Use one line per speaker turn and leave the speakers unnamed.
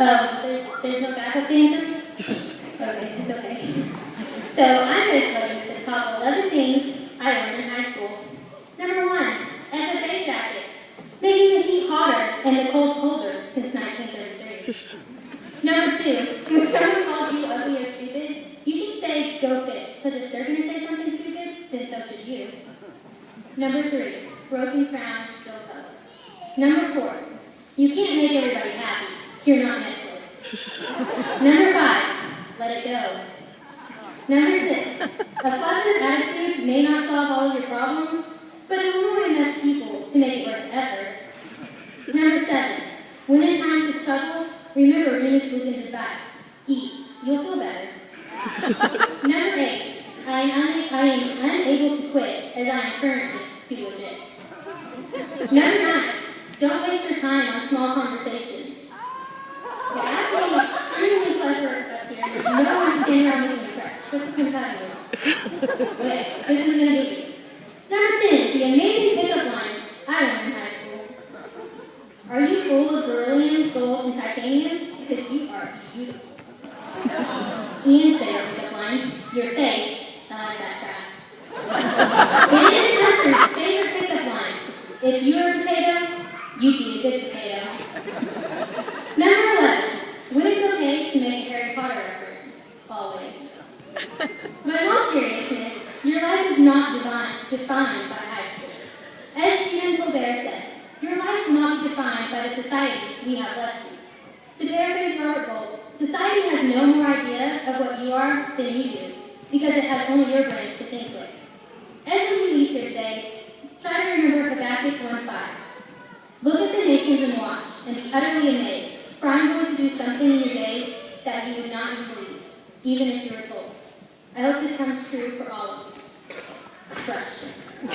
Oh, there's no backup dancers? Okay, it's okay. So I'm going to tell you the top 11 things I learned in high school. Number 1, FFA jackets, making the heat hotter and the cold colder since 1933. Number 2, when someone calls you ugly or stupid, you should say, go fish, because if they're going to say something stupid, then so should you. Number 3, broken crowns still color. Number 4, you can't make everybody happy. You're not Netflix. Number 5, let it go. Number 6, a positive attitude may not solve all of your problems, but it will annoy enough people to make it worth the effort. Number 7, when in times of trouble, remember Venus Lucan's advice. Eat. You'll feel better. Number 8, I am unable to quit as I am currently too legit. Number 9, don't waste your time on small conversations. Okay, I'm being extremely clever up here. There's no one standing around looking impressed. What's the kind of okay, this is going to be you. Number 10, the amazing pickup lines I learned in high school. Are you full of beryllium, gold, and titanium? Because you are beautiful. Ian's favorite pickup line, your face. I like that crap. Ben Hunter's favorite pickup line, if you were a potato, you'd be a good potato. Number 11, when it's okay to make a Harry Potter reference. Always. But in all seriousness, your life is not defined by high school. As Stephen Colbert said, your life will not be defined by the society we have left you. To paraphrase Robert Gold, society has no more idea of what you are than you do, because it has only your brains to think with. As we leave here today, try to remember Habakkuk 1:5. Look at the nations and watch, and be utterly amazed, for I'm going to do something in your days that you would not even believe, even if you were told. I hope this comes true for all of you. Trust me.